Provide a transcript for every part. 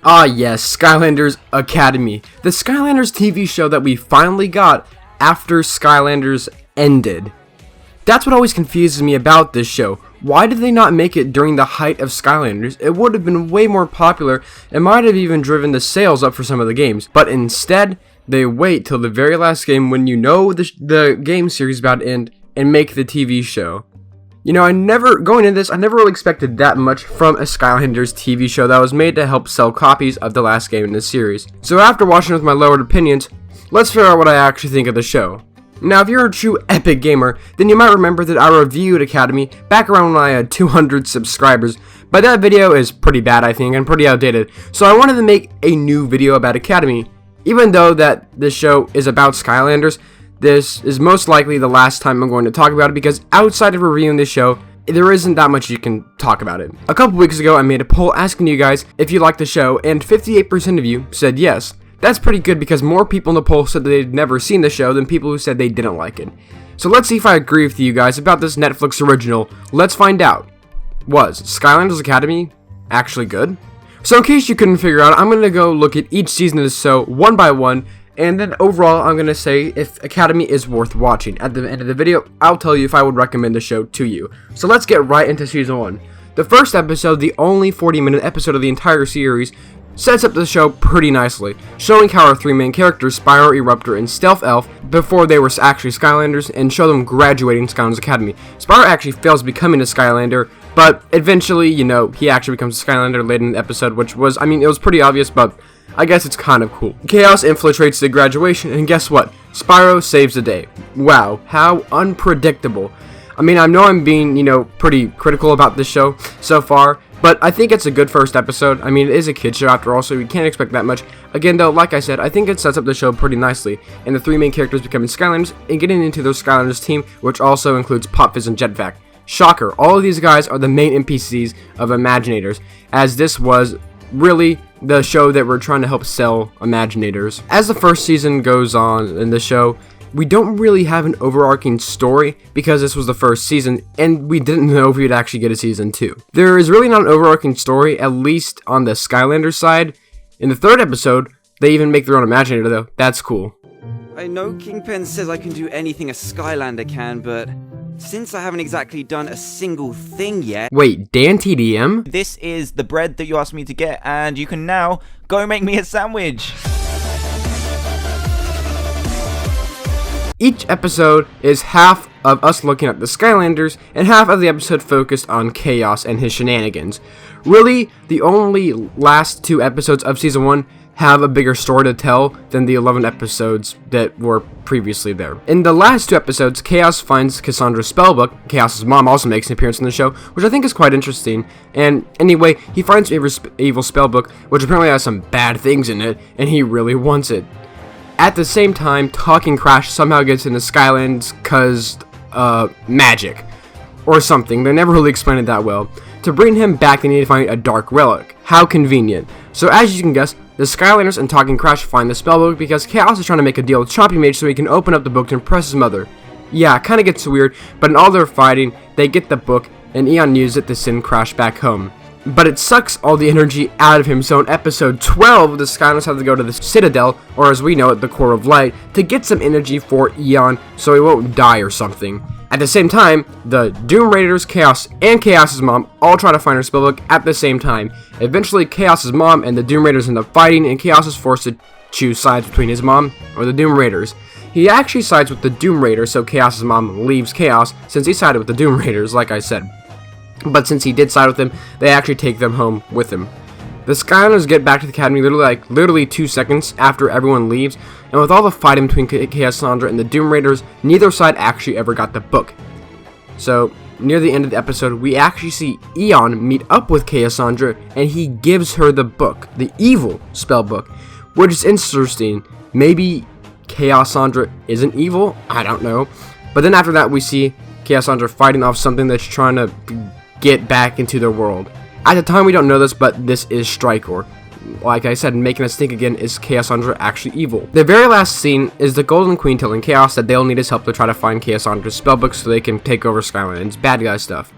Ah yes, Skylanders Academy, the Skylanders TV show that we finally got after Skylanders ended. That's what always confuses me about this show. Why did they not make it during the height of Skylanders? It would have been way more popular and might have even driven the sales up for some of the games. But instead, they wait till the very last game when you know the game series is about to end and make the TV show. You know, going into this, I never really expected that much from a Skylanders TV show that was made to help sell copies of the last game in the series. So after watching with my lowered opinions, let's figure out what I actually think of the show. Now, if you're a true epic gamer, then you might remember that I reviewed Academy back around when I had 200 subscribers, but that video is pretty bad, I think, and pretty outdated, so I wanted to make a new video about Academy. Even though that this show is about Skylanders, this is most likely the last time I'm going to talk about it because outside of reviewing this show, there isn't that much you can talk about it. A couple weeks ago, I made a poll asking you guys if you liked the show, and 58% of you said yes. That's pretty good because more people in the poll said that they'd never seen the show than people who said they didn't like it. So let's see if I agree with you guys about this Netflix original. Let's find out. Was Skylanders Academy actually good? So in case you couldn't figure out, I'm going to go look at each season of the show one by one, and then overall I'm going to say if Academy is worth watching. At the end of the video, I'll tell you if I would recommend the show to you. So let's get right into season 1. The first episode, the only 40-minute episode of the entire series, sets up the show pretty nicely, showing how our three main characters, Spyro, Eruptor, and Stealth Elf, before they were actually Skylanders, and show them graduating Skylanders Academy. Spyro actually fails becoming a Skylander, but eventually, you know, he actually becomes a Skylander late in the episode, which was, I mean, it was pretty obvious, but I guess it's kind of cool. Chaos infiltrates the graduation, and guess what? Spyro saves the day. Wow, how unpredictable. I mean, I know I'm being, you know, pretty critical about this show so far, but I think it's a good first episode. I mean, it is a kid's show after all, so we can't expect that much. Again, though, like I said, I think it sets up the show pretty nicely, and the three main characters becoming Skylanders and getting into their Skylanders team, which also includes Pop Fizz and Jetpack. Shocker, all of these guys are the main NPCs of Imaginators, as this was really the show that we're trying to help sell Imaginators. As the first season goes on in the show, we don't really have an overarching story because this was the first season and we didn't know if we'd actually get a season 2. There is really not an overarching story, at least on the Skylanders side. In the third episode, they even make their own Imaginator though. That's cool. I know Kingpin says I can do anything a Skylander can, but since I haven't exactly done a single thing yet... Wait, Dan TDM? This is the bread that you asked me to get, and you can now go make me a sandwich. Each episode is half of us looking at the Skylanders, and half of the episode focused on Chaos and his shenanigans. Really, the only last 2 episodes of Season 1 have a bigger story to tell than the 11 episodes that were previously there. In the last 2 episodes, Chaos finds Cassandra's spellbook. Chaos's mom also makes an appearance in the show, which I think is quite interesting. And anyway, he finds evil spellbook, which apparently has some bad things in it, and he really wants it. At the same time, Talking Crash somehow gets into Skylands cause, magic. Or something, they never really explained it that well. To bring him back, they need to find a dark relic. How convenient. So as you can guess, the Skylanders and Talking Crash find the spellbook because Chaos is trying to make a deal with Chompy Mage so he can open up the book to impress his mother. Yeah, it kinda gets weird, but in all their fighting, they get the book, and Eon uses it to send Crash back home. But it sucks all the energy out of him, so in episode 12, the Skylanders have to go to the Citadel, or as we know it, the Core of Light, to get some energy for Eon so he won't die or something. At the same time, the Doom Raiders, Chaos, and Chaos's mom all try to find her spellbook at the same time. Eventually, Chaos's mom and the Doom Raiders end up fighting, and Chaos is forced to choose sides between his mom or the Doom Raiders. He actually sides with the Doom Raiders, so Chaos's mom leaves Chaos, since he sided with the Doom Raiders, like I said. But since he did side with them, they actually take them home with him. The Skylanders get back to the Academy literally 2 seconds after everyone leaves, and with all the fighting between Cassandra and the Doom Raiders, neither side actually ever got the book. So, near the end of the episode, we actually see Eon meet up with Cassandra, and he gives her the book, the evil spell book, which is interesting. Maybe Cassandra isn't evil? I don't know. But then after that, we see Cassandra fighting off something that's trying to get back into their world. At the time, we don't know this, but this is Strikor. Like I said, making us think again, is Cassandra actually evil? The very last scene is the Golden Queen telling Chaos that they'll need his help to try to find Cassandra's spellbook so they can take over Skylanders. Bad guy stuff.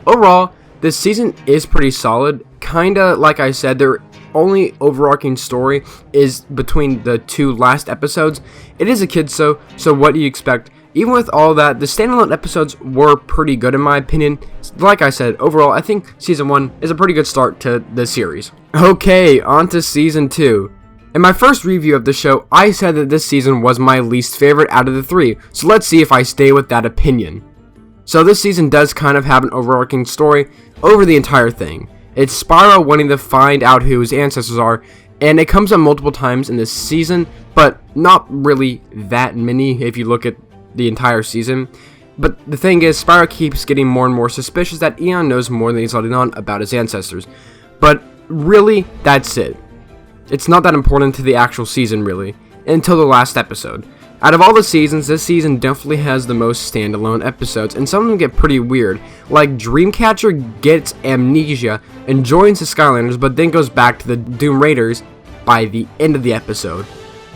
Overall, This season is pretty solid. Kinda like I said, their only overarching story is between the two last episodes. It is a kids show, so what do you expect? Even with all that, the standalone episodes were pretty good in my opinion. Like I said, overall, I think Season 1 is a pretty good start to the series. Okay, on to Season 2. In my first review of the show, I said that this season was my least favorite out of the three, so let's see if I stay with that opinion. So this season does kind of have an overarching story over the entire thing. It's Spyro wanting to find out who his ancestors are, and it comes up multiple times in this season, but not really that many if you look at the entire season. But the thing is, Spyro keeps getting more and more suspicious that Eon knows more than he's letting on about his ancestors. But really, that's it. It's not that important to the actual season, really, until the last episode. Out of all the seasons, this season definitely has the most standalone episodes, and some of them get pretty weird. Like, Dreamcatcher gets amnesia and joins the Skylanders, but then goes back to the Doom Raiders by the end of the episode.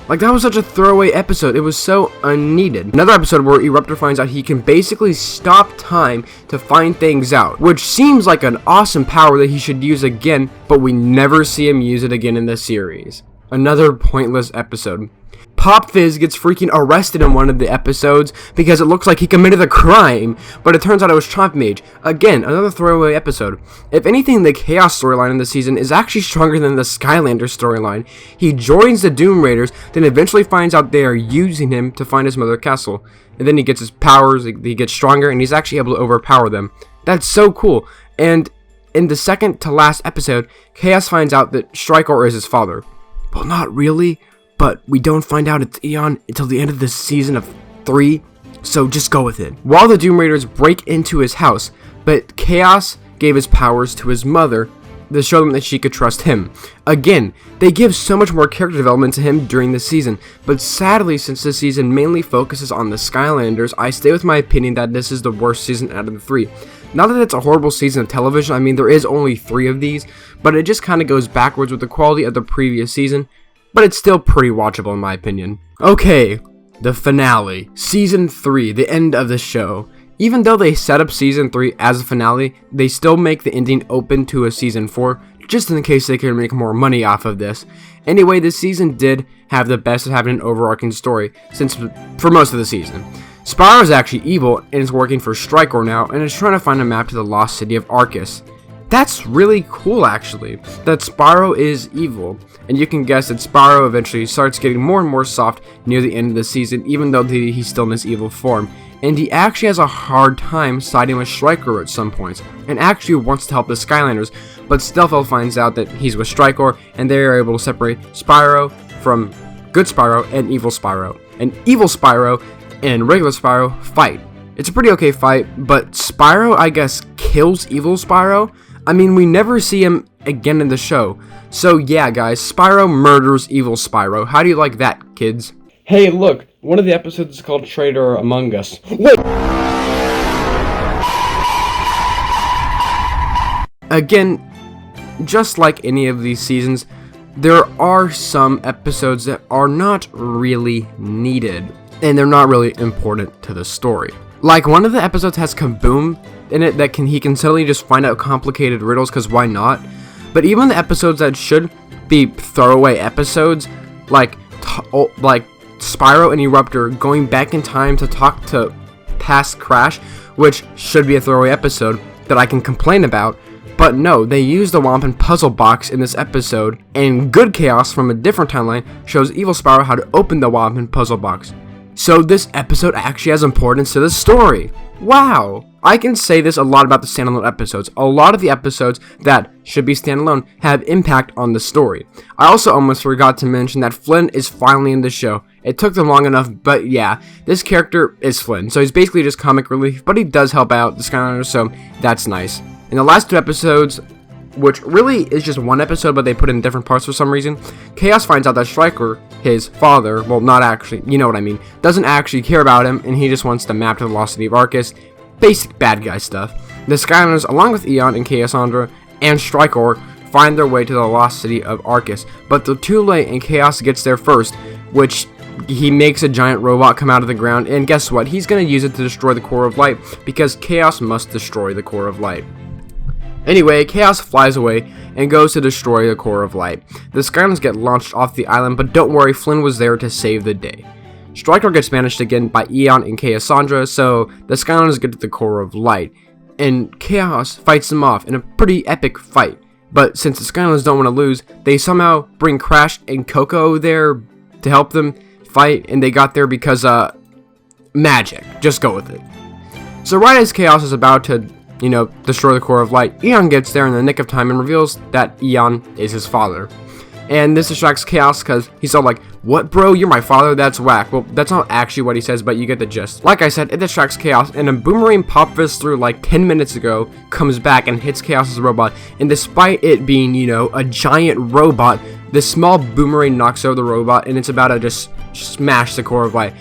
Like, that was such a throwaway episode. It was so unneeded. Another episode where Eruptor finds out he can basically stop time to find things out, which seems like an awesome power that he should use again, but we never see him use it again in the series. Another pointless episode. Pop Fizz gets freaking arrested in one of the episodes because it looks like he committed a crime, but it turns out it was Chomp Mage. Again, another throwaway episode. If anything, the Chaos storyline in the season is actually stronger than the Skylanders storyline. He joins the Doom Raiders, then eventually finds out they are using him to find his mother castle. And then he gets his powers, he gets stronger, and he's actually able to overpower them. That's so cool. And in the second to last episode, Chaos finds out that Strikor is his father. Well, not really. But we don't find out it's Eon until the end of the season of 3, so just go with it. While the Doom Raiders break into his house, but Chaos gave his powers to his mother to show them that she could trust him. Again, they give so much more character development to him during the season, but sadly, since this season mainly focuses on the Skylanders, I stay with my opinion that this is the worst season out of the 3. Not that it's a horrible season of television, I mean there is only 3 of these, but it just kind of goes backwards with the quality of the previous season. But it's still pretty watchable in my opinion. Okay, the finale. Season 3, the end of the show. Even though they set up Season 3 as a finale, they still make the ending open to a Season 4, just in case they can make more money off of this. Anyway, this season did have the best of having an overarching story, since for most of the season. Spyro is actually evil, and is working for Strikor now, and is trying to find a map to the lost city of Arcus. That's really cool, actually, that Spyro is evil, and you can guess that Spyro eventually starts getting more and more soft near the end of the season, even though he's still in his evil form, and he actually has a hard time siding with Strikor at some points, and actually wants to help the Skylanders, but Stealthel finds out that he's with Strikor, and they are able to separate Spyro from good Spyro and evil Spyro, and evil Spyro and regular Spyro fight. It's a pretty okay fight, but Spyro, I guess, kills evil Spyro. I mean, we never see him again in the show. So yeah, guys, Spyro murders evil Spyro. How do you like that, kids? Hey, look, one of the episodes is called Traitor Among Us. Wait! Again, just like any of these seasons, there are some episodes that are not really needed, and they're not really important to the story. Like, one of the episodes has Kaboom in it that he can suddenly just find out complicated riddles, because why not? But even the episodes that should be throwaway episodes, like Spyro and Eruptor going back in time to talk to past Crash, which should be a throwaway episode that I can complain about, but no, they use the Wampin puzzle box in this episode, and Good Chaos from a different timeline shows evil Spyro how to open the Wampin puzzle box. So this episode actually has importance to the story. Wow! I can say this a lot about the standalone episodes. A lot of the episodes that should be standalone have impact on the story. I also almost forgot to mention that Flynn is finally in the show. It took them long enough, but yeah, this character is Flynn. So he's basically just comic relief, but he does help out the Skylanders, so that's nice. In the last 2 episodes, which really is just one episode, but they put in different parts for some reason, Chaos finds out that Strikor, his father, well, not actually, you know what I mean, doesn't actually care about him, and he just wants to map to the lost city of Arcus. Basic bad guy stuff. The Skylanders, along with Eon and Chaosandra and Strikor, find their way to the lost city of Arcus, but they're too late and Chaos gets there first, which he makes a giant robot come out of the ground, and guess what? He's going to use it to destroy the Core of Light, because Chaos must destroy the Core of Light. Anyway, Chaos flies away and goes to destroy the Core of Light. The Skylanders get launched off the island, but don't worry, Flynn was there to save the day. Striker gets banished again by Eon and Chaosandra, so the Skylanders get to the Core of Light, and Chaos fights them off in a pretty epic fight. But since the Skylanders don't want to lose, they somehow bring Crash and Coco there to help them fight, and they got there because, magic. Just go with it. So right as Chaos is about to, destroy the Core of Light, Eon gets there in the nick of time and reveals that Eon is his father. And this distracts Chaos because he's all like, "What, bro? You're my father? That's whack." Well, that's not actually what he says, but you get the gist. Like I said, it distracts Chaos, and a boomerang Pop Fist through like 10 minutes ago comes back and hits Chaos's robot. And despite it being, a giant robot, this small boomerang knocks over the robot, and it's about to just smash the Core of Light.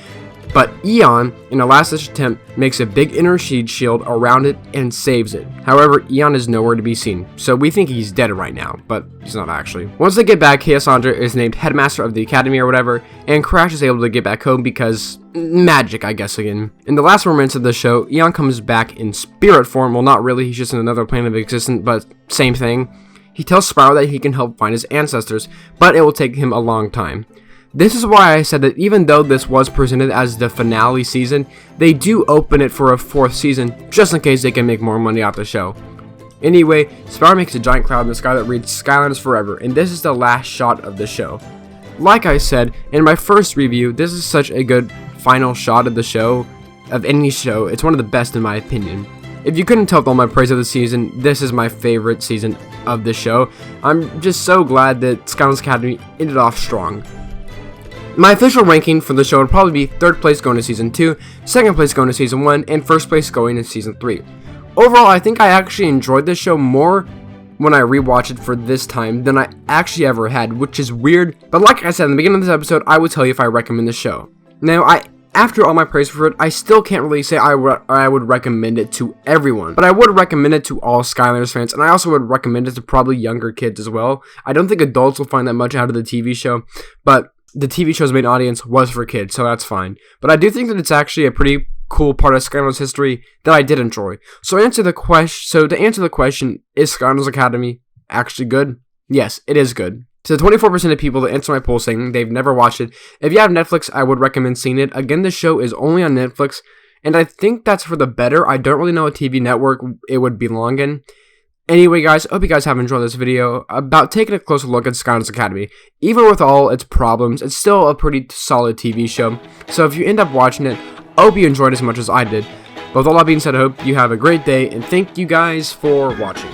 But Eon, in a last-ditch attempt, makes a big inner shield around it and saves it. However, Eon is nowhere to be seen, so we think he's dead right now, but he's not actually. Once they get back, Chaosandra is named headmaster of the academy or whatever, and Crash is able to get back home because magic, I guess, again. In the last 4 minutes of the show, Eon comes back in spirit form. Well, not really, he's just in another plane of existence, but same thing. He tells Spiral that he can help find his ancestors, but it will take him a long time. This is why I said that even though this was presented as the finale season, they do open it for a 4th season, just in case they can make more money off the show. Anyway, Spiral makes a giant cloud in the sky that reads Skylanders Forever, and this is the last shot of the show. Like I said in my first review, this is such a good final shot of the show, of any show. It's one of the best in my opinion. If you couldn't tell with all my praise of the season, this is my favorite season of the show. I'm just so glad that Skylanders Academy ended off strong. My official ranking for the show would probably be 3rd place going to Season 2, 2nd place going to Season 1, and 1st place going to Season 3. Overall, I think I actually enjoyed this show more when I rewatched it for this time than I actually ever had, which is weird, but like I said in the beginning of this episode, I would tell you if I recommend the show. Now, after all my praise for it, I still can't really say I would recommend it to everyone, but I would recommend it to all Skylanders fans, and I also would recommend it to probably younger kids as well. I don't think adults will find that much out of the TV show, but the TV show's main audience was for kids, so that's fine. But I do think that it's actually a pretty cool part of Skylanders history that I did enjoy. So to answer the question, is Skylanders Academy actually good? Yes, it is good. To the 24% of people that answer my poll saying they've never watched it, if you have Netflix, I would recommend seeing it. Again, the show is only on Netflix, and I think that's for the better. I don't really know what TV network it would belong in. Anyway, guys, I hope you guys have enjoyed this video about taking a closer look at Skylanders Academy. Even with all its problems, it's still a pretty solid TV show. So if you end up watching it, I hope you enjoyed as much as I did. But with all that being said, I hope you have a great day, and thank you guys for watching.